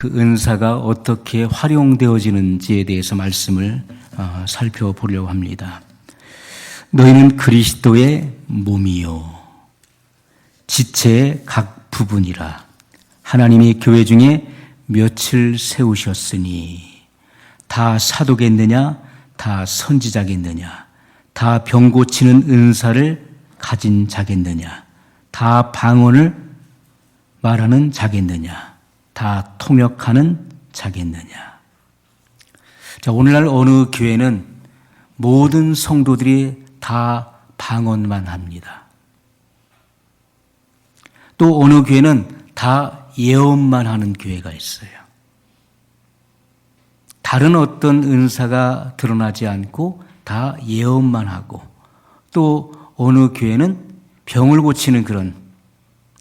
그 은사가 어떻게 활용되어지는지에 대해서 말씀을 살펴보려고 합니다. 너희는 그리스도의 몸이요 지체의 각 부분이라. 하나님이 교회 중에 몇을 세우셨으니 다 사도겠느냐, 다 선지자겠느냐, 다 병 고치는 은사를 가진 자겠느냐, 다 방언을 말하는 자겠느냐, 다 통역하는 자겠느냐. 자, 오늘날 어느 교회는 모든 성도들이 다 방언만 합니다. 또 어느 교회는 다 예언만 하는 교회가 있어요. 다른 어떤 은사가 드러나지 않고 다 예언만 하고, 또 어느 교회는 병을 고치는 그런,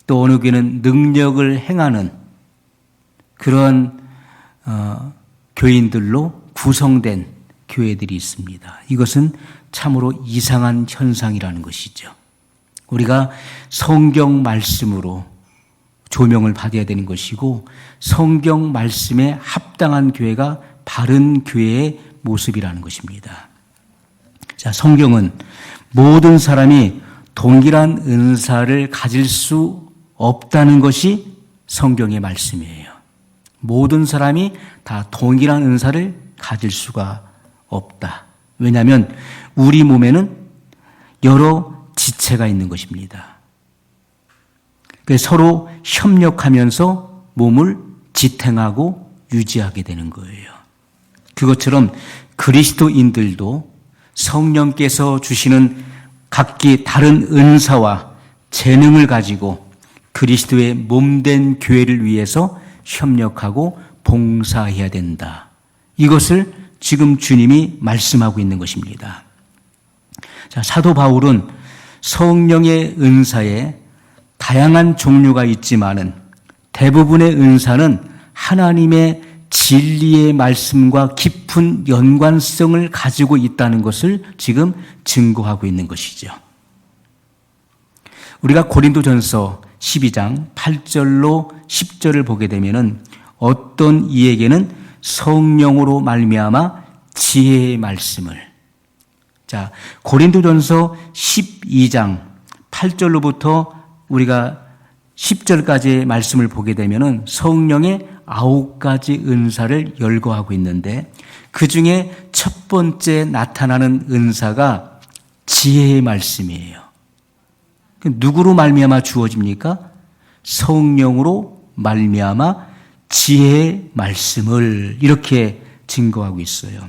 또 어느 교회는 능력을 행하는 그런 교인들로 구성된 교회들이 있습니다. 이것은 참으로 이상한 현상이라는 것이죠. 우리가 성경 말씀으로 조명을 받아야 되는 것이고, 성경 말씀에 합당한 교회가 바른 교회의 모습이라는 것입니다. 자, 성경은 모든 사람이 동일한 은사를 가질 수 없다는 것이 성경의 말씀이에요. 모든 사람이 다 동일한 은사를 가질 수가 없다. 왜냐하면 우리 몸에는 여러 지체가 있는 것입니다. 그래서 서로 협력하면서 몸을 지탱하고 유지하게 되는 거예요. 그것처럼 그리스도인들도 성령께서 주시는 각기 다른 은사와 재능을 가지고 그리스도의 몸된 교회를 위해서 협력하고 봉사해야 된다. 이것을 지금 주님이 말씀하고 있는 것입니다. 자, 사도 바울은 성령의 은사에 다양한 종류가 있지만은 대부분의 은사는 하나님의 진리의 말씀과 깊은 연관성을 가지고 있다는 것을 지금 증거하고 있는 것이죠. 우리가 고린도전서 12장 8절로 10절을 보게 되면은 어떤 이에게는 성령으로 말미암아 지혜의 말씀을, 자, 고린도전서 12장 8절로부터 우리가 10절까지의 말씀을 보게 되면은 성령의 9가지 은사를 열거하고 있는데, 그 중에 첫 번째 나타나는 은사가 지혜의 말씀이에요. 누구로 말미암아 주어집니까? 성령으로 말미암아 지혜의 말씀을, 이렇게 증거하고 있어요.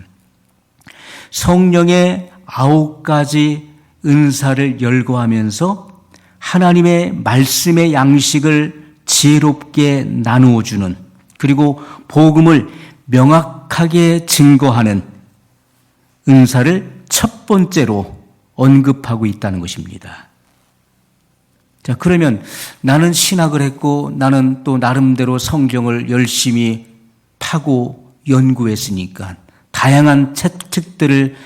성령의 9가지 은사를 열거하면서 하나님의 말씀의 양식을 지혜롭게 나누어 주는, 그리고 복음을 명확하게 증거하는 은사를 첫 번째로 언급하고 있다는 것입니다. 자, 그러면 나는 신학을 했고 나는 또 나름대로 성경을 열심히 파고 연구했으니까, 다양한 책들을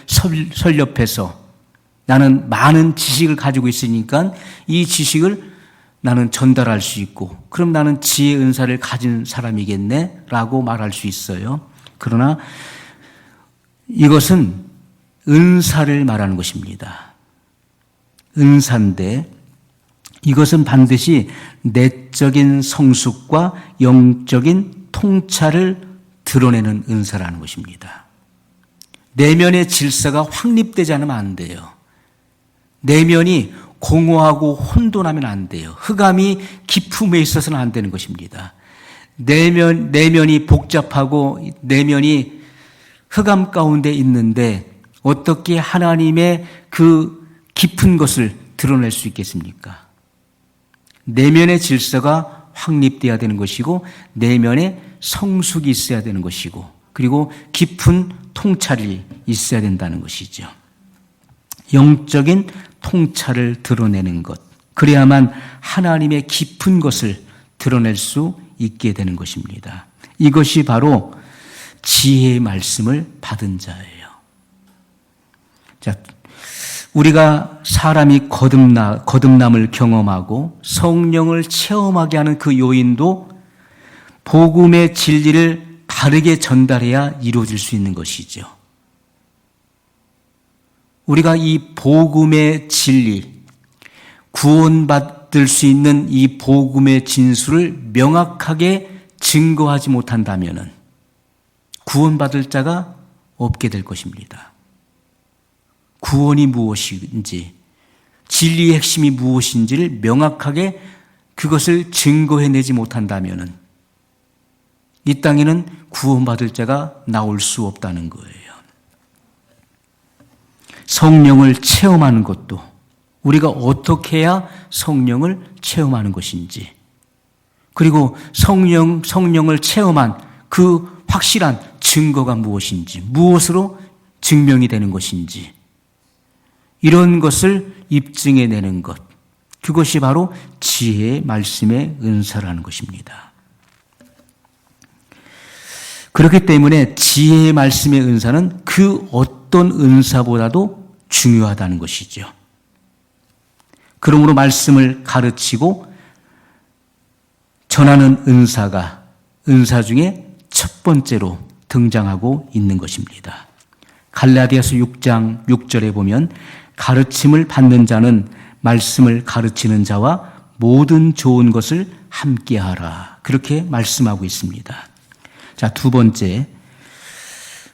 설립해서 나는 많은 지식을 가지고 있으니까 이 지식을 나는 전달할 수 있고, 그럼 나는 지혜 은사를 가진 사람이겠네 라고 말할 수 있어요. 그러나 이것은 은사를 말하는 것입니다. 은사인데 이것은 반드시 내적인 성숙과 영적인 통찰을 드러내는 은사라는 것입니다. 내면의 질서가 확립되지 않으면 안 돼요. 내면이 공허하고 혼돈하면 안 돼요. 흑암이 깊음에 있어서는 안 되는 것입니다. 내면이 복잡하고 내면이 흑암 가운데 있는데 어떻게 하나님의 그 깊은 것을 드러낼 수 있겠습니까? 내면의 질서가 확립되어야 되는 것이고, 내면에 성숙이 있어야 되는 것이고, 그리고 깊은 통찰이 있어야 된다는 것이죠. 영적인 통찰을 드러내는 것, 그래야만 하나님의 깊은 것을 드러낼 수 있게 되는 것입니다. 이것이 바로 지혜의 말씀을 받은 자예요. 자, 우리가 사람이 거듭남을 경험하고 성령을 체험하게 하는 그 요인도 복음의 진리를 바르게 전달해야 이루어질 수 있는 것이죠. 우리가 이 복음의 진리, 구원받을 수 있는 이 복음의 진술을 명확하게 증거하지 못한다면 구원받을 자가 없게 될 것입니다. 구원이 무엇인지, 진리의 핵심이 무엇인지를 명확하게 그것을 증거해내지 못한다면 이 땅에는 구원받을 자가 나올 수 없다는 거예요. 성령을 체험하는 것도 우리가 어떻게 해야 성령을 체험하는 것인지, 그리고 성령을 체험한 그 확실한 증거가 무엇인지, 무엇으로 증명이 되는 것인지, 이런 것을 입증해내는 것, 그것이 바로 지혜의 말씀의 은사라는 것입니다. 그렇기 때문에 지혜의 말씀의 은사는 그 어떤 은사보다도 중요하다는 것이죠. 그러므로 말씀을 가르치고 전하는 은사 중에 첫 번째로 등장하고 있는 것입니다. 갈라디아서 6장 6절에 보면 가르침을 받는 자는 말씀을 가르치는 자와 모든 좋은 것을 함께하라, 그렇게 말씀하고 있습니다. 자, 두 번째,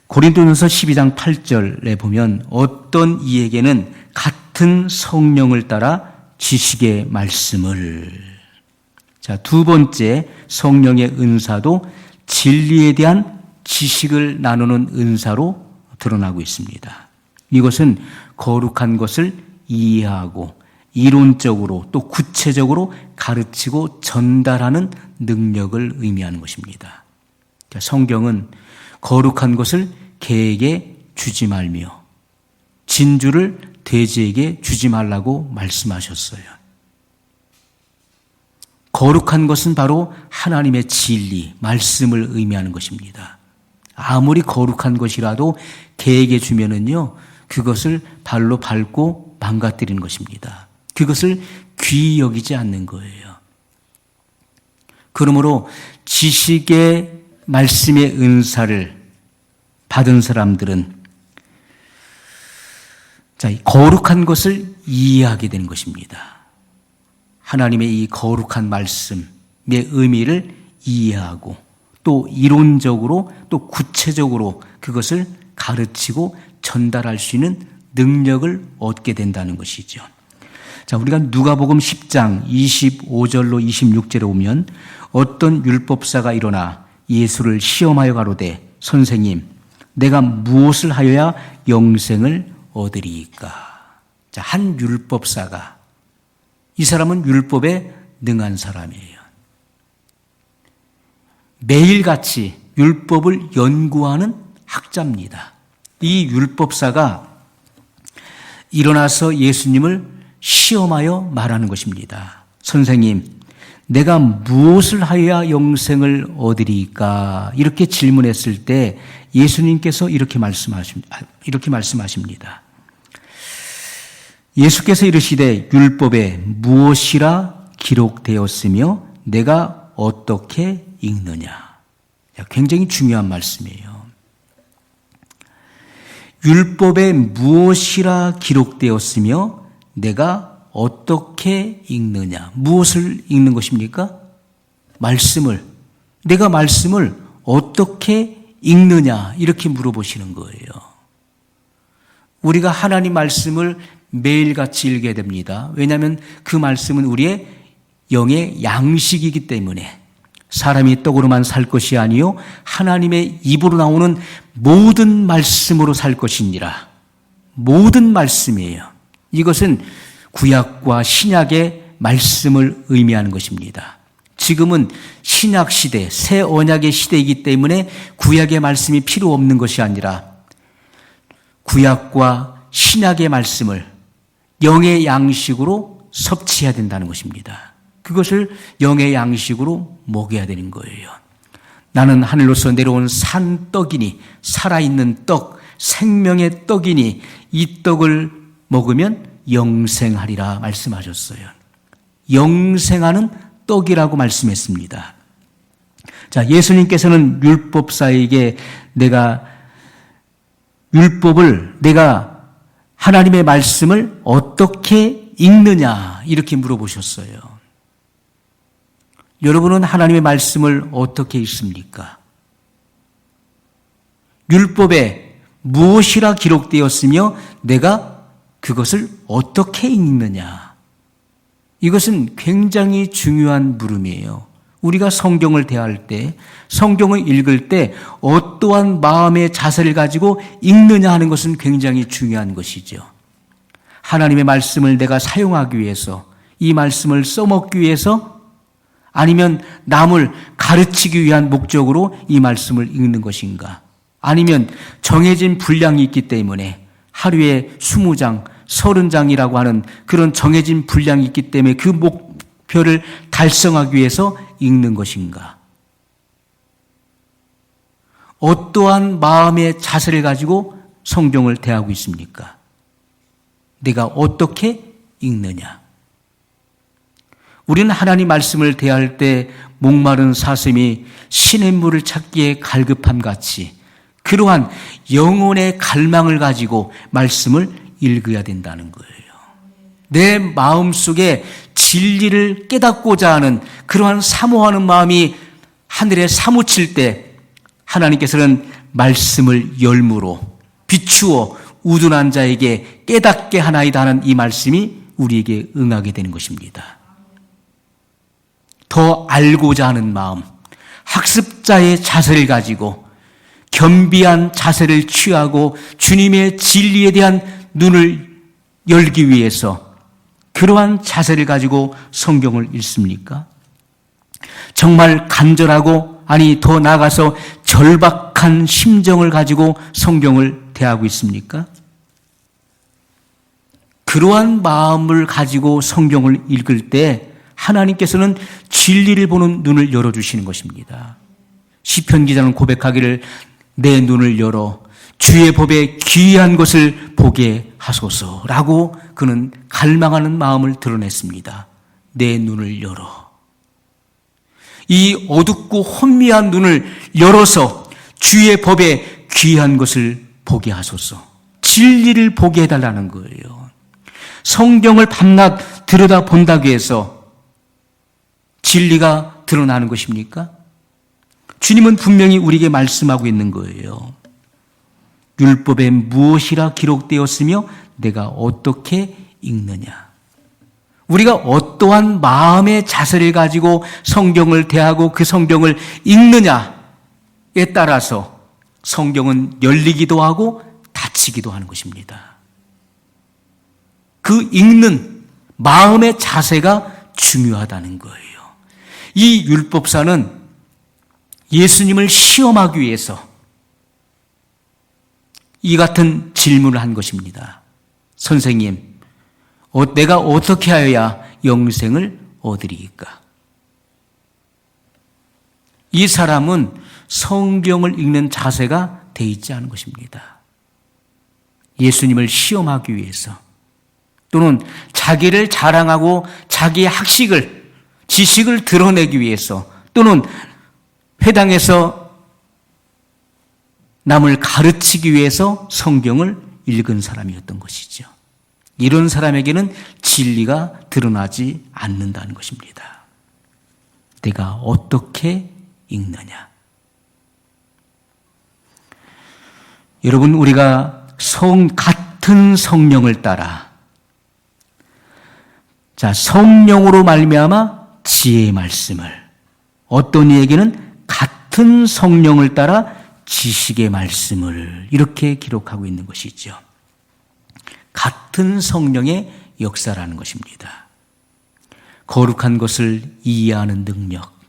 고린도전서 12장 8절에 보면 어떤 이에게는 같은 성령을 따라 지식의 말씀을, 자, 두 번째 성령의 은사도 진리에 대한 지식을 나누는 은사로 드러나고 있습니다. 이것은 거룩한 것을 이해하고 이론적으로 또 구체적으로 가르치고 전달하는 능력을 의미하는 것입니다. 성경은 거룩한 것을 개에게 주지 말며 진주를 돼지에게 주지 말라고 말씀하셨어요. 거룩한 것은 바로 하나님의 진리, 말씀을 의미하는 것입니다. 아무리 거룩한 것이라도 개에게 주면은요, 그것을 발로 밟고 망가뜨리는 것입니다. 그것을 귀히 여기지 않는 거예요. 그러므로 지식의 말씀의 은사를 받은 사람들은 거룩한 것을 이해하게 되는 것입니다. 하나님의 이 거룩한 말씀의 의미를 이해하고 또 이론적으로 또 구체적으로 그것을 가르치고 전달할 수 있는 능력을 얻게 된다는 것이죠. 자, 우리가 누가복음 10장 25절로 26절에 오면 어떤 율법사가 일어나 예수를 시험하여 가로되 선생님, 내가 무엇을 하여야 영생을 얻으리이까? 자, 한 율법사가, 이 사람은 율법에 능한 사람이에요. 매일같이 율법을 연구하는 학자입니다. 이 율법사가 일어나서 예수님을 시험하여 말하는 것입니다. 선생님, 내가 무엇을 하여야 영생을 얻으리까? 이렇게 질문했을 때 예수님께서 이렇게 말씀하십니다. 예수께서 이르시되 율법에 무엇이라 기록되었으며 내가 어떻게 읽느냐? 굉장히 중요한 말씀이에요. 율법에 무엇이라 기록되었으며 내가 어떻게 읽느냐? 무엇을 읽는 것입니까? 말씀을. 내가 말씀을 어떻게 읽느냐? 이렇게 물어보시는 거예요. 우리가 하나님 말씀을 매일같이 읽어야 됩니다. 왜냐하면 그 말씀은 우리의 영의 양식이기 때문에 사람이 떡으로만 살 것이 아니요 하나님의 입으로 나오는 모든 말씀으로 살 것이니라. 모든 말씀이에요. 이것은 구약과 신약의 말씀을 의미하는 것입니다. 지금은 신약 시대, 새 언약의 시대이기 때문에 구약의 말씀이 필요 없는 것이 아니라 구약과 신약의 말씀을 영의 양식으로 섭취해야 된다는 것입니다. 그것을 영의 양식으로 먹여야 되는 거예요. 나는 하늘로서 내려온 산떡이니, 살아있는 떡, 생명의 떡이니 이 떡을 먹으면 영생하리라 말씀하셨어요. 영생하는 떡이라고 말씀했습니다. 자, 예수님께서는 율법사에게 내가 하나님의 말씀을 어떻게 읽느냐 이렇게 물어보셨어요. 여러분은 하나님의 말씀을 어떻게 읽습니까? 율법에 무엇이라 기록되었으며 내가 그것을 어떻게 읽느냐? 이것은 굉장히 중요한 물음이에요. 우리가 성경을 대할 때, 성경을 읽을 때 어떠한 마음의 자세를 가지고 읽느냐 하는 것은 굉장히 중요한 것이죠. 하나님의 말씀을 내가 사용하기 위해서, 이 말씀을 써먹기 위해서, 아니면 남을 가르치기 위한 목적으로 이 말씀을 읽는 것인가? 아니면 정해진 분량이 있기 때문에 하루에 20장, 30장이라고 하는 그런 정해진 분량이 있기 때문에 그 목표를 달성하기 위해서 읽는 것인가? 어떠한 마음의 자세를 가지고 성경을 대하고 있습니까? 내가 어떻게 읽느냐? 우리는 하나님 말씀을 대할 때 목마른 사슴이 시냇물을 찾기에 갈급함 같이 그러한 영혼의 갈망을 가지고 말씀을 읽어야 된다는 거예요. 내 마음속에 진리를 깨닫고자 하는 그러한 사모하는 마음이 하늘에 사무칠 때 하나님께서는 말씀을 열무로 비추어 우둔한 자에게 깨닫게 하나이다 하는 이 말씀이 우리에게 응하게 되는 것입니다. 더 알고자 하는 마음, 학습자의 자세를 가지고 겸비한 자세를 취하고 주님의 진리에 대한 눈을 열기 위해서 그러한 자세를 가지고 성경을 읽습니까? 정말 간절하고 더 나아가서 절박한 심정을 가지고 성경을 대하고 있습니까? 그러한 마음을 가지고 성경을 읽을 때 하나님께서는 진리를 보는 눈을 열어주시는 것입니다. 시편 기자는 고백하기를 내 눈을 열어 주의 법에 귀한 것을 보게 하소서라고 그는 갈망하는 마음을 드러냈습니다. 내 눈을 열어. 이 어둡고 혼미한 눈을 열어서 주의 법에 귀한 것을 보게 하소서. 진리를 보게 해달라는 거예요. 성경을 밤낮 들여다본다고 해서 진리가 드러나는 것입니까? 주님은 분명히 우리에게 말씀하고 있는 거예요. 율법에 무엇이라 기록되었으며 내가 어떻게 읽느냐. 우리가 어떠한 마음의 자세를 가지고 성경을 대하고 그 성경을 읽느냐에 따라서 성경은 열리기도 하고 닫히기도 하는 것입니다. 그 읽는 마음의 자세가 중요하다는 거예요. 이 율법사는 예수님을 시험하기 위해서 이 같은 질문을 한 것입니다. 선생님, 내가 어떻게 하여야 영생을 얻으리이까? 이 사람은 성경을 읽는 자세가 돼 있지 않은 것입니다. 예수님을 시험하기 위해서 또는 자기를 자랑하고 자기의 학식을, 지식을 드러내기 위해서 또는 회당에서 남을 가르치기 위해서 성경을 읽은 사람이었던 것이죠. 이런 사람에게는 진리가 드러나지 않는다는 것입니다. 내가 어떻게 읽느냐? 여러분, 우리가 같은 성령을 따라 성령으로 말미암아 지혜의 말씀을, 어떤 이에게는 같은 성령을 따라 지식의 말씀을 이렇게 기록하고 있는 것이죠. 같은 성령의 역사라는 것입니다. 거룩한 것을 이해하는 능력,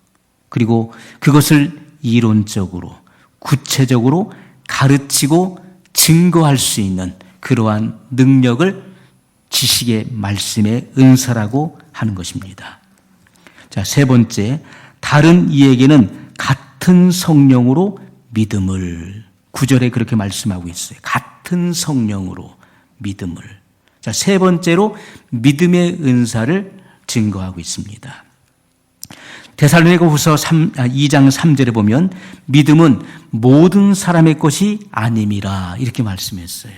그리고 그것을 이론적으로, 구체적으로 가르치고 증거할 수 있는 그러한 능력을 지식의 말씀의 은사라고 하는 것입니다. 세 번째, 다른 이에게는 같은 성령으로 믿음을, 9절에 그렇게 말씀하고 있어요. 같은 성령으로 믿음을. 세 번째로 믿음의 은사를 증거하고 있습니다. 데살로니가후서 2장 3절에 보면 믿음은 모든 사람의 것이 아님이라 이렇게 말씀했어요.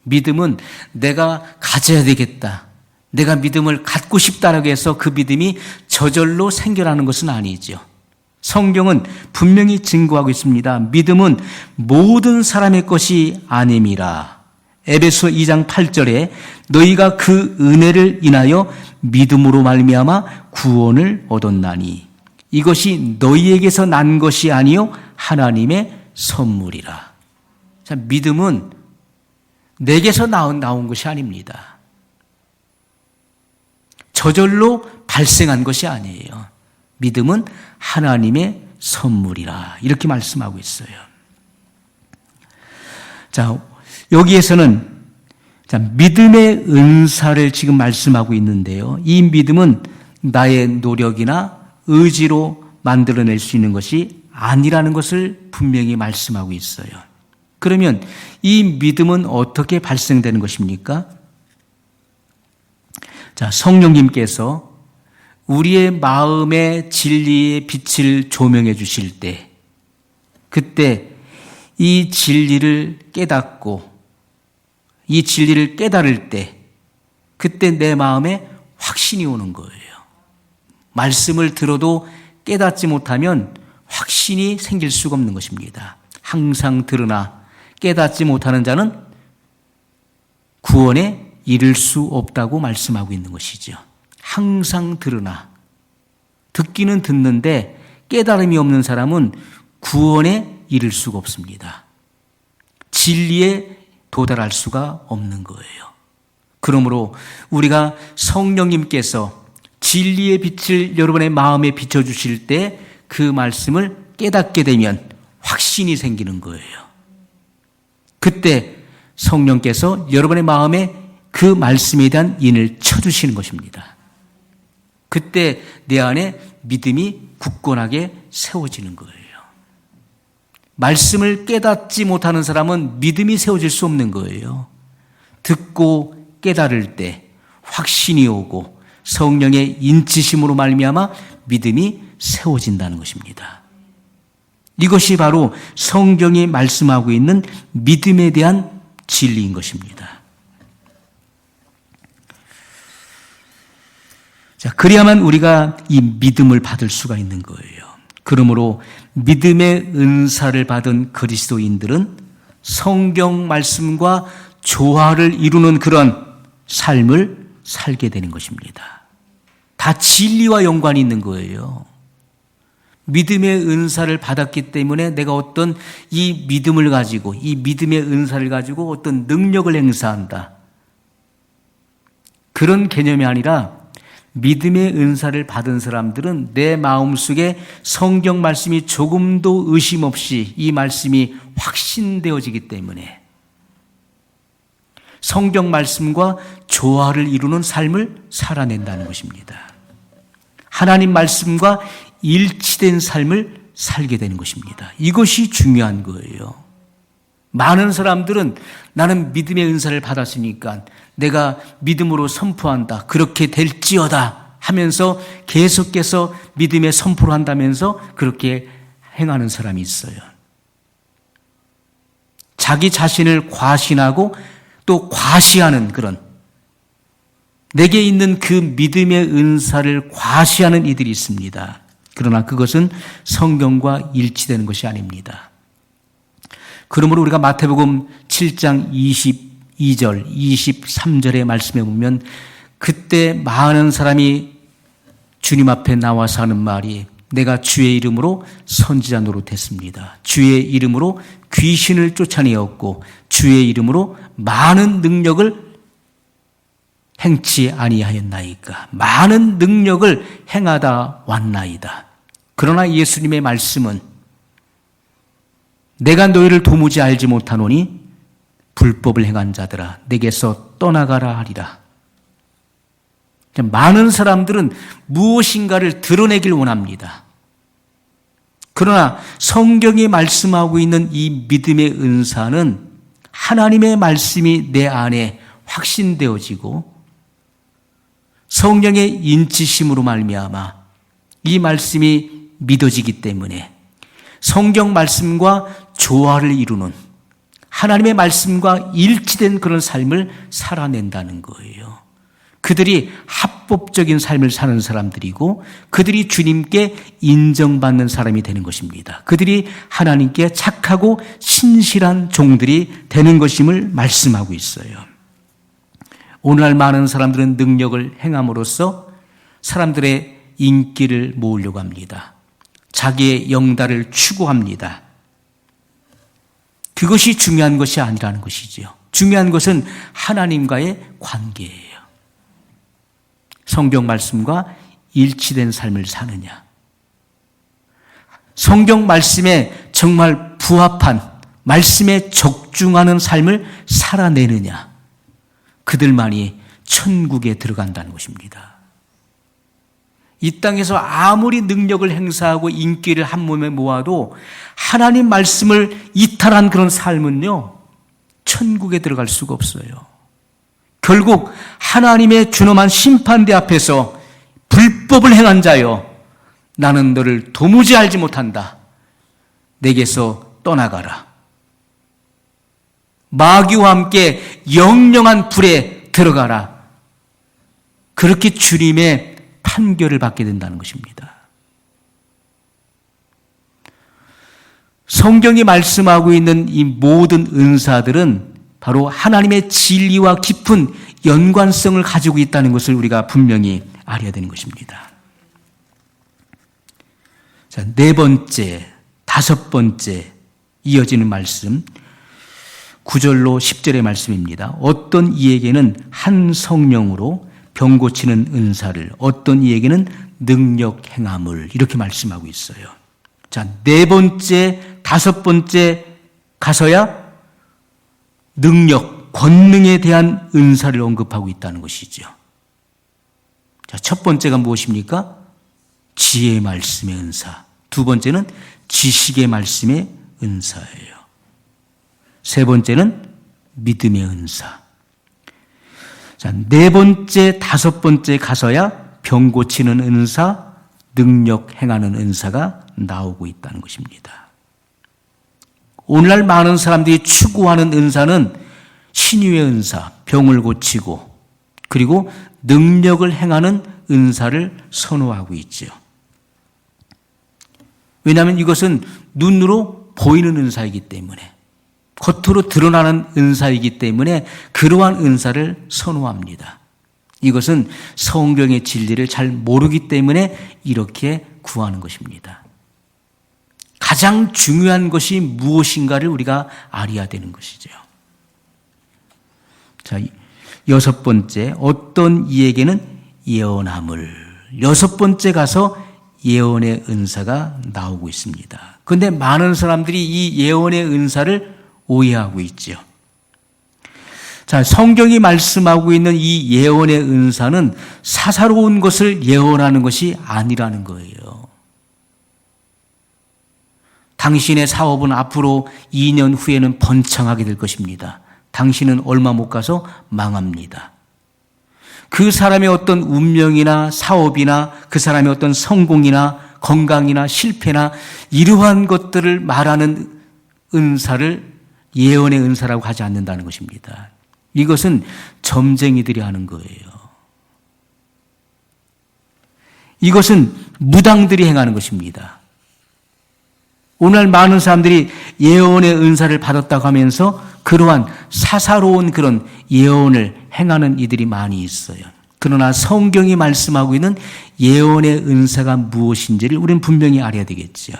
믿음은 내가 가져야 되겠다, 내가 믿음을 갖고 싶다라고 해서 그 믿음이 저절로 생겨나는 것은 아니죠. 성경은 분명히 증거하고 있습니다. 믿음은 모든 사람의 것이 아님이라. 에베소 2장 8절에 너희가 그 은혜를 인하여 믿음으로 말미암아 구원을 얻었나니 이것이 너희에게서 난 것이 아니요 하나님의 선물이라. 자, 믿음은 내게서 나온 것이 아닙니다. 저절로 발생한 것이 아니에요. 믿음은 하나님의 선물이라 이렇게 말씀하고 있어요. 자, 여기에서는 믿음의 은사를 지금 말씀하고 있는데요. 이 믿음은 나의 노력이나 의지로 만들어낼 수 있는 것이 아니라는 것을 분명히 말씀하고 있어요. 그러면 이 믿음은 어떻게 발생되는 것입니까? 자, 성령님께서 우리의 마음의 진리의 빛을 조명해 주실 때, 그때 이 진리를 깨닫고 이 진리를 깨달을 때 그때 내 마음에 확신이 오는 거예요. 말씀을 들어도 깨닫지 못하면 확신이 생길 수가 없는 것입니다. 항상 들으나 깨닫지 못하는 자는 구원에 이를 수 없다고 말씀하고 있는 것이죠. 항상 들으나, 듣기는 듣는데 깨달음이 없는 사람은 구원에 이를 수가 없습니다. 진리에 도달할 수가 없는 거예요. 그러므로 우리가 성령님께서 진리의 빛을 여러분의 마음에 비춰주실 때 그 말씀을 깨닫게 되면 확신이 생기는 거예요. 그때 성령께서 여러분의 마음에 그 말씀에 대한 인을 쳐주시는 것입니다. 그때 내 안에 믿음이 굳건하게 세워지는 거예요. 말씀을 깨닫지 못하는 사람은 믿음이 세워질 수 없는 거예요. 듣고 깨달을 때 확신이 오고 성령의 인치심으로 말미암아 믿음이 세워진다는 것입니다. 이것이 바로 성경이 말씀하고 있는 믿음에 대한 진리인 것입니다. 자, 그래야만 우리가 이 믿음을 받을 수가 있는 거예요. 그러므로 믿음의 은사를 받은 그리스도인들은 성경 말씀과 조화를 이루는 그런 삶을 살게 되는 것입니다. 다 진리와 연관이 있는 거예요. 믿음의 은사를 받았기 때문에 내가 어떤 이 믿음을 가지고, 이 믿음의 은사를 가지고 어떤 능력을 행사한다, 그런 개념이 아니라 믿음의 은사를 받은 사람들은 내 마음속에 성경 말씀이 조금도 의심 없이 이 말씀이 확신되어지기 때문에 성경 말씀과 조화를 이루는 삶을 살아낸다는 것입니다. 하나님 말씀과 일치된 삶을 살게 되는 것입니다. 이것이 중요한 거예요. 많은 사람들은 나는 믿음의 은사를 받았으니까 내가 믿음으로 선포한다, 그렇게 될지어다 하면서 계속해서 믿음의 선포를 한다면서 그렇게 행하는 사람이 있어요. 자기 자신을 과신하고 또 과시하는 그런, 내게 있는 그 믿음의 은사를 과시하는 이들이 있습니다. 그러나 그것은 성경과 일치되는 것이 아닙니다. 그러므로 우리가 마태복음 7장 22절, 23절의 말씀에 보면 그때 많은 사람이 주님 앞에 나와서 하는 말이 내가 주의 이름으로 선지자 노릇했습니다. 주의 이름으로 귀신을 쫓아내었고 주의 이름으로 많은 능력을 행치 아니하였나이까. 많은 능력을 행하다 왔나이다. 그러나 예수님의 말씀은 내가 너희를 도무지 알지 못하노니 불법을 행한 자들아 내게서 떠나가라 하리라. 많은 사람들은 무엇인가를 드러내길 원합니다. 그러나 성경이 말씀하고 있는 이 믿음의 은사는 하나님의 말씀이 내 안에 확신되어지고 성령의 인치심으로 말미암아 이 말씀이 믿어지기 때문에 성경 말씀과 조화를 이루는 하나님의 말씀과 일치된 그런 삶을 살아낸다는 거예요. 그들이 합법적인 삶을 사는 사람들이고 그들이 주님께 인정받는 사람이 되는 것입니다. 그들이 하나님께 착하고 신실한 종들이 되는 것임을 말씀하고 있어요. 오늘날 많은 사람들은 능력을 행함으로써 사람들의 인기를 모으려고 합니다. 자기의 영달을 추구합니다. 그것이 중요한 것이 아니라는 것이지요. 중요한 것은 하나님과의 관계예요. 성경 말씀과 일치된 삶을 사느냐, 성경 말씀에 정말 부합한 말씀에 적중하는 삶을 살아내느냐, 그들만이 천국에 들어간다는 것입니다. 이 땅에서 아무리 능력을 행사하고 인기를 한 몸에 모아도 하나님 말씀을 이탈한 그런 삶은요, 천국에 들어갈 수가 없어요. 결국 하나님의 준엄한 심판대 앞에서 불법을 행한 자여, 나는 너를 도무지 알지 못한다. 내게서 떠나가라. 마귀와 함께 영영한 불에 들어가라. 그렇게 주님의 판결을 받게 된다는 것입니다. 성경이 말씀하고 있는 이 모든 은사들은 바로 하나님의 진리와 깊은 연관성을 가지고 있다는 것을 우리가 분명히 알아야 되는 것입니다. 자, 네 번째, 다섯 번째 이어지는 말씀, 9절로 10절의 말씀입니다. 어떤 이에게는 한 성령으로 병 고치는 은사를, 어떤 이에게는 능력 행함을, 이렇게 말씀하고 있어요. 자, 네 번째, 다섯 번째 가서야 능력, 권능에 대한 은사를 언급하고 있다는 것이죠. 자, 첫 번째가 무엇입니까? 지혜의 말씀의 은사. 두 번째는 지식의 말씀의 은사예요. 세 번째는 믿음의 은사. 자, 네 번째, 다섯 번째 가서야 병 고치는 은사, 능력 행하는 은사가 나오고 있다는 것입니다. 오늘날 많은 사람들이 추구하는 은사는 신유의 은사, 병을 고치고, 그리고 능력을 행하는 은사를 선호하고 있죠. 왜냐하면 이것은 눈으로 보이는 은사이기 때문에, 겉으로 드러나는 은사이기 때문에 그러한 은사를 선호합니다. 이것은 성경의 진리를 잘 모르기 때문에 이렇게 구하는 것입니다. 가장 중요한 것이 무엇인가를 우리가 알아야 되는 것이죠. 자, 여섯 번째, 어떤 이에게는 예언함을. 여섯 번째 가서 예언의 은사가 나오고 있습니다. 그런데 많은 사람들이 이 예언의 은사를 오해하고 있죠. 자, 성경이 말씀하고 있는 이 예언의 은사는 사사로운 것을 예언하는 것이 아니라는 거예요. 당신의 사업은 앞으로 2년 후에는 번창하게 될 것입니다. 당신은 얼마 못 가서 망합니다. 그 사람의 어떤 운명이나 사업이나 그 사람의 어떤 성공이나 건강이나 실패나 이러한 것들을 말하는 은사를 예언의 은사라고 하지 않는다는 것입니다. 이것은 점쟁이들이 하는 거예요. 이것은 무당들이 행하는 것입니다. 오늘 많은 사람들이 예언의 은사를 받았다고 하면서 그러한 사사로운 그런 예언을 행하는 이들이 많이 있어요. 그러나 성경이 말씀하고 있는 예언의 은사가 무엇인지를 우리는 분명히 알아야 되겠죠.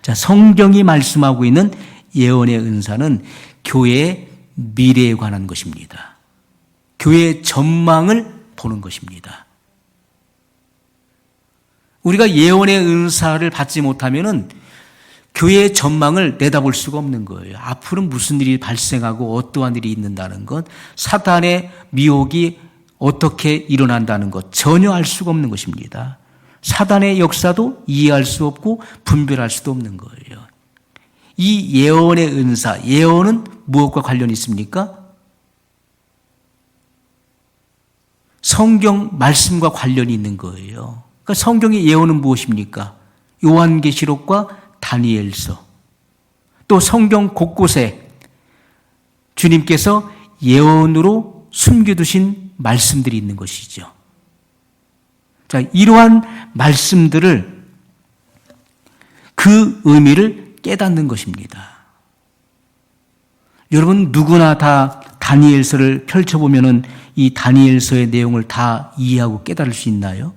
자, 성경이 말씀하고 있는 예언의 은사는 교회의 미래에 관한 것입니다. 교회의 전망을 보는 것입니다. 우리가 예언의 은사를 받지 못하면은 교회의 전망을 내다볼 수가 없는 거예요. 앞으로 무슨 일이 발생하고 어떠한 일이 있는다는 것, 사탄의 미혹이 어떻게 일어난다는 것 전혀 알 수가 없는 것입니다. 사단의 역사도 이해할 수 없고 분별할 수도 없는 거예요. 이 예언의 은사, 예언은 무엇과 관련이 있습니까? 성경 말씀과 관련이 있는 거예요. 그러니까 성경의 예언은 무엇입니까? 요한계시록과 다니엘서, 또 성경 곳곳에 주님께서 예언으로 숨겨두신 말씀들이 있는 것이죠. 자, 이러한 말씀들을, 그 의미를 깨닫는 것입니다. 여러분 누구나 다 다니엘서를 펼쳐보면은 이 다니엘서의 내용을 다 이해하고 깨달을 수 있나요?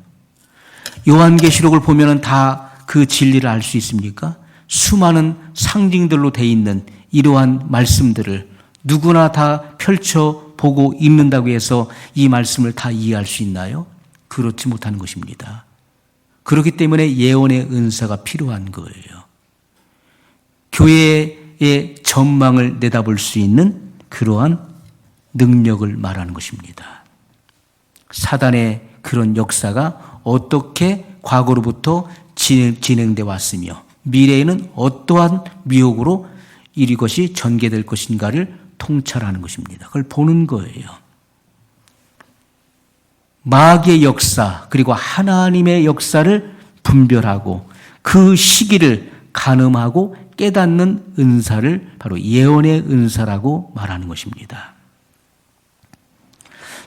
요한계시록을 보면은 다 그 진리를 알 수 있습니까? 수많은 상징들로 돼 있는 이러한 말씀들을 누구나 다 펼쳐보고 읽는다고 해서 이 말씀을 다 이해할 수 있나요? 그렇지 못하는 것입니다. 그렇기 때문에 예언의 은사가 필요한 거예요. 교회의 전망을 내다볼 수 있는 그러한 능력을 말하는 것입니다. 사단의 그런 역사가 어떻게 과거로부터 진행되어 왔으며 미래에는 어떠한 미혹으로 이것이 전개될 것인가를 통찰하는 것입니다. 그걸 보는 거예요. 마귀의 역사 그리고 하나님의 역사를 분별하고 그 시기를 가늠하고 깨닫는 은사를 바로 예언의 은사라고 말하는 것입니다.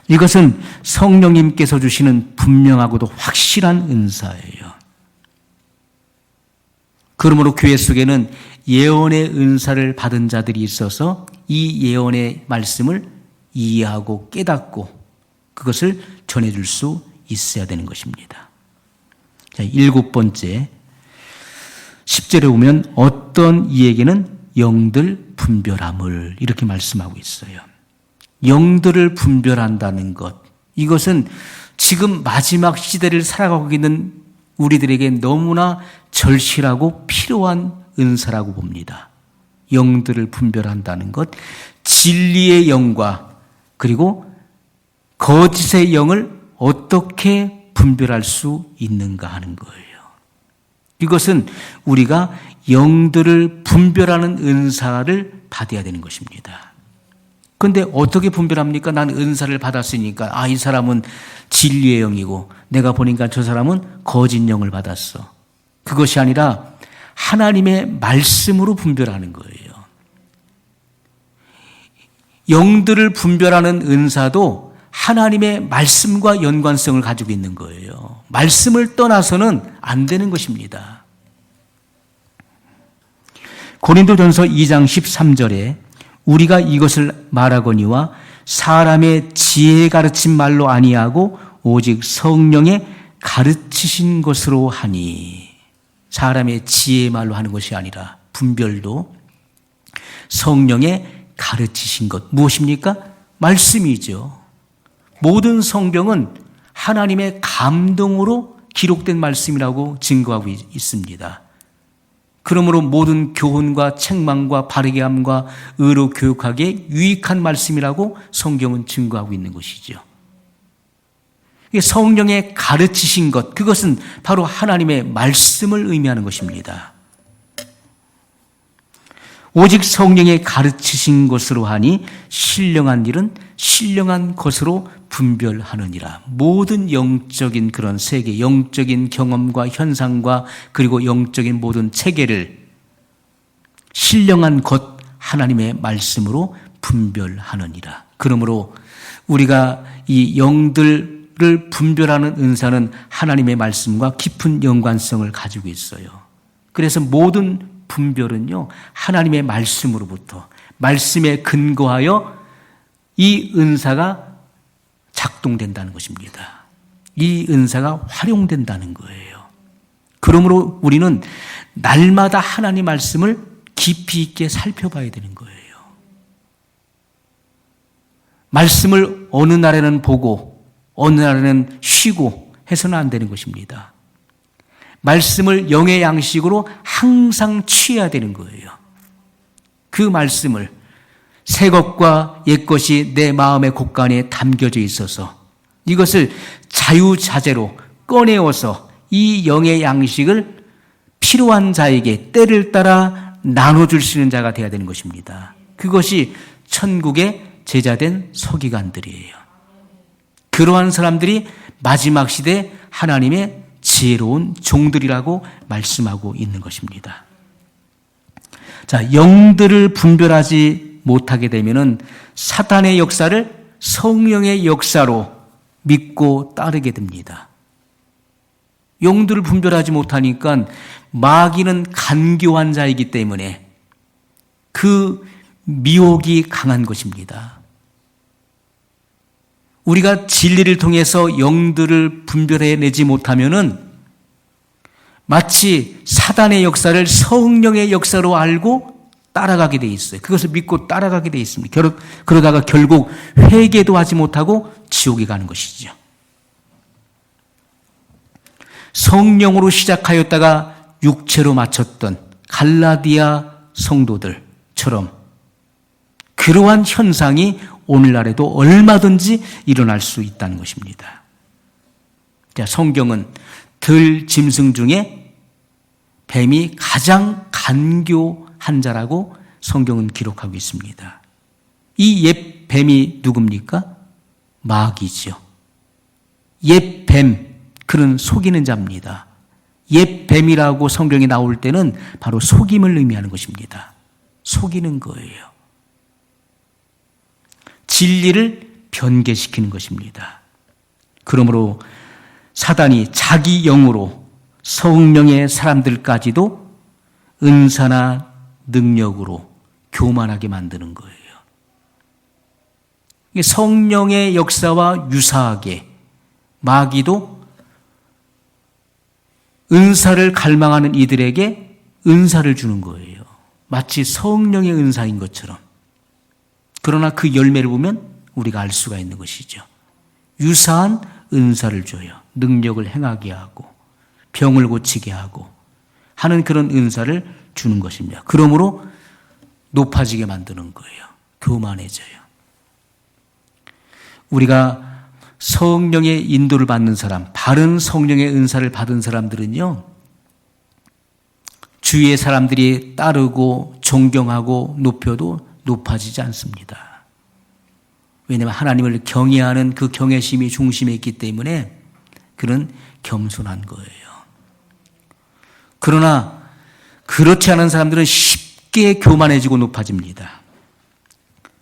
이것은 성령님께서 주시는 분명하고도 확실한 은사예요. 그러므로 교회 속에는 예언의 은사를 받은 자들이 있어서 이 예언의 말씀을 이해하고 깨닫고 그것을 전해줄 수 있어야 되는 것입니다. 자, 7번째, 10절에 보면 어떤 이에게는 영들 분별함을 이렇게 말씀하고 있어요. 영들을 분별한다는 것, 이것은 지금 마지막 시대를 살아가고 있는 우리들에게 너무나 절실하고 필요한 은사라고 봅니다. 영들을 분별한다는 것, 진리의 영과 그리고 거짓의 영을 어떻게 분별할 수 있는가 하는 거예요. 이것은 우리가 영들을 분별하는 은사를 받아야 되는 것입니다. 그런데 어떻게 분별합니까? 난 은사를 받았으니까 이 사람은 진리의 영이고 내가 보니까 저 사람은 거짓 영을 받았어. 그것이 아니라 하나님의 말씀으로 분별하는 거예요. 영들을 분별하는 은사도 하나님의 말씀과 연관성을 가지고 있는 거예요. 말씀을 떠나서는 안 되는 것입니다. 고린도전서 2장 13절에 우리가 이것을 말하거니와 사람의 지혜에 가르친 말로 아니하고 오직 성령의 가르치신 것으로 하니, 사람의 지혜의 말로 하는 것이 아니라 분별도 성령의 가르치신 것, 무엇입니까? 말씀이죠. 모든 성경은 하나님의 감동으로 기록된 말씀이라고 증거하고 있습니다. 그러므로 모든 교훈과 책망과 바르게 함과 의로 교육하기에 유익한 말씀이라고 성경은 증거하고 있는 것이죠. 성령의 가르치신 것, 그것은 바로 하나님의 말씀을 의미하는 것입니다. 오직 성령의 가르치신 것으로 하니 신령한 일은 신령한 것으로 분별하느니라. 모든 영적인 그런 세계, 영적인 경험과 현상과 그리고 영적인 모든 체계를 신령한 것 하나님의 말씀으로 분별하느니라. 그러므로 우리가 이 영들을 분별하는 은사는 하나님의 말씀과 깊은 연관성을 가지고 있어요. 그래서 모든 분별은요, 하나님의 말씀으로부터, 말씀에 근거하여 이 은사가 작동된다는 것입니다. 이 은사가 활용된다는 거예요. 그러므로 우리는 날마다 하나님 말씀을 깊이 있게 살펴봐야 되는 거예요. 말씀을 어느 날에는 보고 어느 날에는 쉬고 해서는 안 되는 것입니다. 말씀을 영의 양식으로 항상 취해야 되는 거예요. 그 말씀을 새 것과 옛 것이 내 마음의 곳간에 담겨져 있어서 이것을 자유자재로 꺼내어서 이 영의 양식을 필요한 자에게 때를 따라 나눠줄 수 있는 자가 되어야 되는 것입니다. 그것이 천국의 제자된 서기관들이에요. 그러한 사람들이 마지막 시대 하나님의 지혜로운 종들이라고 말씀하고 있는 것입니다. 자, 영들을 분별하지 못하게 되면은 사탄의 역사를 성령의 역사로 믿고 따르게 됩니다. 영들을 분별하지 못하니까 마귀는 간교한 자이기 때문에 그 미혹이 강한 것입니다. 우리가 진리를 통해서 영들을 분별해내지 못하면은 마치 사단의 역사를 성령의 역사로 알고 따라가게 돼 있어요. 그것을 믿고 따라가게 돼 있습니다. 그러다가 결국 회개도 하지 못하고 지옥에 가는 것이죠. 성령으로 시작하였다가 육체로 마쳤던 갈라디아 성도들처럼 그러한 현상이 오늘날에도 얼마든지 일어날 수 있다는 것입니다. 자, 성경은 들 짐승 중에 뱀이 가장 간교한 자라고 성경은 기록하고 있습니다. 이 옛 뱀이 누굽니까? 마귀죠. 옛 뱀, 그는 속이는 자입니다. 옛 뱀이라고 성경에 나올 때는 바로 속임을 의미하는 것입니다. 속이는 거예요. 진리를 변개시키는 것입니다. 그러므로 사단이 자기 영으로 성령의 사람들까지도 은사나 능력으로 교만하게 만드는 거예요. 성령의 역사와 유사하게 마귀도 은사를 갈망하는 이들에게 은사를 주는 거예요. 마치 성령의 은사인 것처럼. 그러나 그 열매를 보면 우리가 알 수가 있는 것이죠. 유사한 은사를 줘요. 능력을 행하게 하고 병을 고치게 하고 하는 그런 은사를 주는 것입니다. 그러므로 높아지게 만드는 거예요. 교만해져요. 우리가 성령의 인도를 받는 사람, 바른 성령의 은사를 받은 사람들은요, 주위의 사람들이 따르고 존경하고 높여도 높아지지 않습니다. 왜냐하면 하나님을 경외하는 그 경외심이 중심에 있기 때문에 그는 겸손한 거예요. 그러나 그렇지 않은 사람들은 쉽게 교만해지고 높아집니다.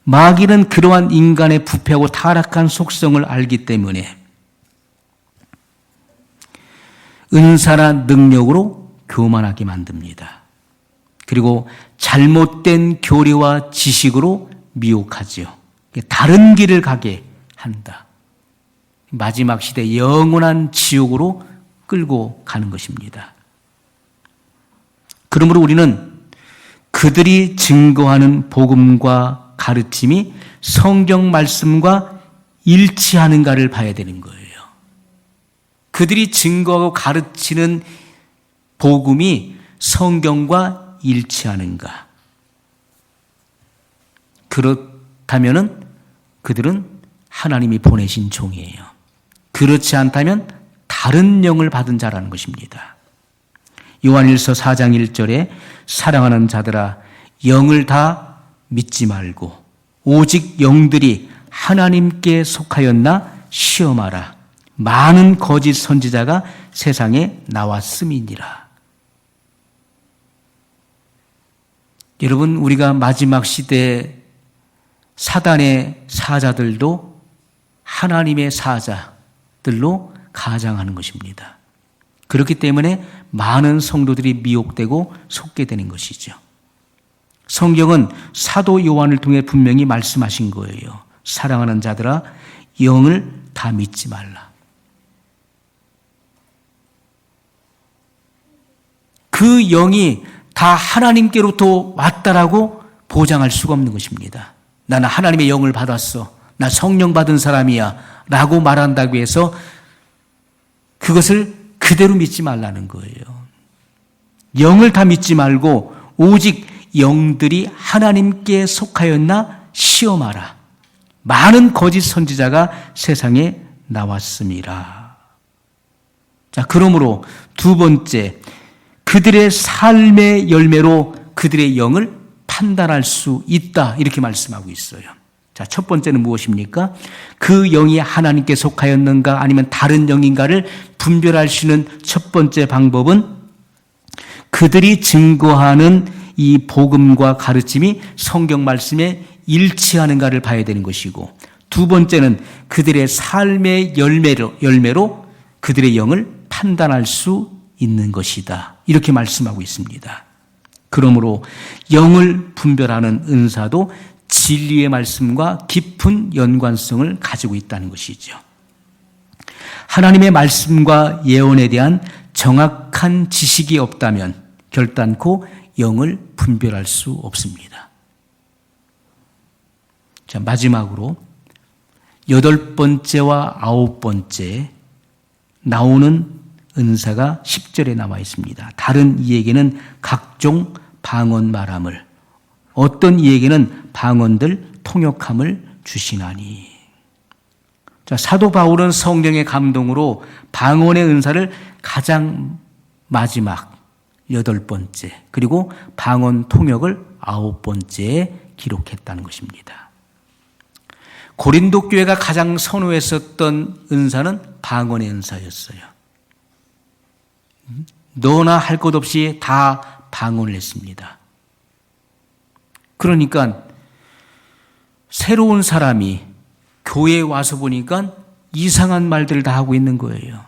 마귀는 그러한 인간의 부패하고 타락한 속성을 알기 때문에 은사나 능력으로 교만하게 만듭니다. 그리고 잘못된 교리와 지식으로 미혹하지요. 다른 길을 가게 한다. 마지막 시대 영원한 지옥으로 끌고 가는 것입니다. 그러므로 우리는 그들이 증거하는 복음과 가르침이 성경 말씀과 일치하는가를 봐야 되는 거예요. 그들이 증거하고 가르치는 복음이 성경과 일치하는가? 그렇다면은 그들은 하나님이 보내신 종이에요. 그렇지 않다면 다른 영을 받은 자라는 것입니다. 요한일서 4장 1절에 사랑하는 자들아 영을 다 믿지 말고 오직 영들이 하나님께 속하였나 시험하라. 많은 거짓 선지자가 세상에 나왔음이니라. 여러분, 우리가 마지막 시대에 사단의 사자들도 하나님의 사자들로 가장하는 것입니다. 그렇기 때문에 많은 성도들이 미혹되고 속게 되는 것이죠. 성경은 사도 요한을 통해 분명히 말씀하신 거예요. 사랑하는 자들아 영을 다 믿지 말라. 그 영이 다 하나님께로부터 왔다라고 보장할 수가 없는 것입니다. 나는 하나님의 영을 받았어. 나 성령 받은 사람이야. 라고 말한다고 해서 그것을 그대로 믿지 말라는 거예요. 영을 다 믿지 말고 오직 영들이 하나님께 속하였나 시험하라. 많은 거짓 선지자가 세상에 나왔음이라. 자, 그러므로 두 번째, 그들의 삶의 열매로 그들의 영을 판단할 수 있다. 이렇게 말씀하고 있어요. 자, 첫 번째는 무엇입니까? 그 영이 하나님께 속하였는가 아니면 다른 영인가를 분별할 수 있는 첫 번째 방법은 그들이 증거하는 이 복음과 가르침이 성경 말씀에 일치하는가를 봐야 되는 것이고, 두 번째는 그들의 삶의 열매로 그들의 영을 판단할 수 있는 것이다. 이렇게 말씀하고 있습니다. 그러므로 영을 분별하는 은사도 진리의 말씀과 깊은 연관성을 가지고 있다는 것이죠. 하나님의 말씀과 예언에 대한 정확한 지식이 없다면 결단코 영을 분별할 수 없습니다. 자, 마지막으로 8번째와 9번째 나오는 은사가 10절에 나와 있습니다. 다른 이에게는 각종 방언 말함을, 어떤 이에게는 방언들 통역함을 주시나니. 자, 사도 바울은 성령의 감동으로 방언의 은사를 가장 마지막 8번째, 그리고 방언 통역을 9번째에 기록했다는 것입니다. 고린도 교회가 가장 선호했었던 은사는 방언의 은사였어요. 너나 할 것 없이 다 방언을 했습니다. 그러니까 새로운 사람이 교회에 와서 보니까 이상한 말들을 다 하고 있는 거예요.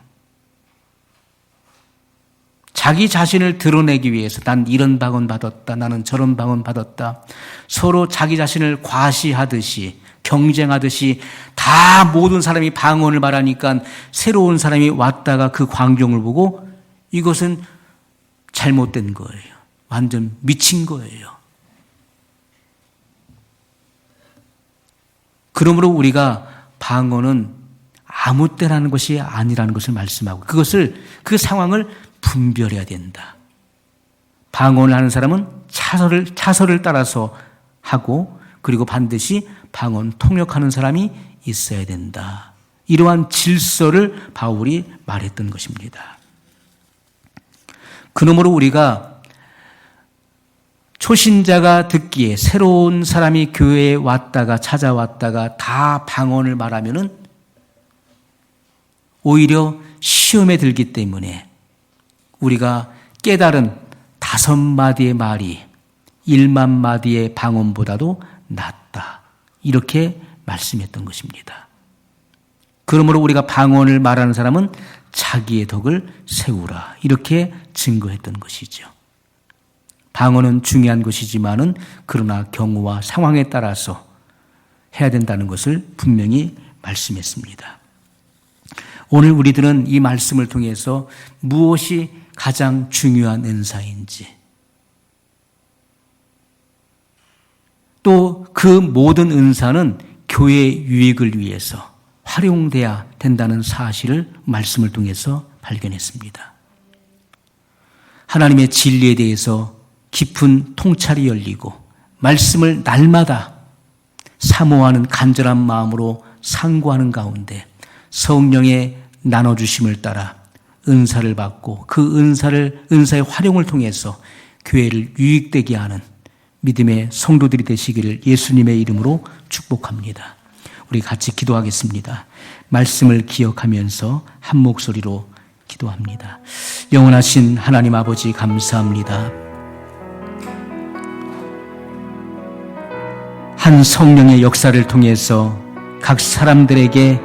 자기 자신을 드러내기 위해서 난 이런 방언 받았다, 나는 저런 방언 받았다, 서로 자기 자신을 과시하듯이 경쟁하듯이 다 모든 사람이 방언을 말하니까 새로운 사람이 왔다가 그 광경을 보고 이것은 잘못된 거예요. 완전 미친 거예요. 그러므로 우리가 방언은 아무 때라는 것이 아니라는 것을 말씀하고 그 상황을 분별해야 된다. 방언을 하는 사람은 차설을 따라서 하고, 그리고 반드시 방언 통역하는 사람이 있어야 된다. 이러한 질서를 바울이 말했던 것입니다. 그러므로 우리가 초신자가 듣기에 새로운 사람이 교회에 왔다가 찾아왔다가 다 방언을 말하면은 오히려 시험에 들기 때문에 우리가 깨달은 5마디의 말이 1만 마디의 방언보다도 낫다. 이렇게 말씀했던 것입니다. 그러므로 우리가 방언을 말하는 사람은 자기의 덕을 세우라. 이렇게 증거했던 것이죠. 방언은 중요한 것이지만은 그러나 경우와 상황에 따라서 해야 된다는 것을 분명히 말씀했습니다. 오늘 우리들은 이 말씀을 통해서 무엇이 가장 중요한 은사인지, 또 그 모든 은사는 교회의 유익을 위해서 활용돼야 된다는 사실을 말씀을 통해서 발견했습니다. 하나님의 진리에 대해서 깊은 통찰이 열리고 말씀을 날마다 사모하는 간절한 마음으로 상고하는 가운데 성령의 나눠주심을 따라 은사를 받고 그 은사의 활용을 통해서 교회를 유익되게 하는 믿음의 성도들이 되시기를 예수님의 이름으로 축복합니다. 우리 같이 기도하겠습니다. 말씀을 기억하면서 한 목소리로 기도합니다. 영원하신 하나님 아버지 감사합니다. 한 성령의 역사를 통해서 각 사람들에게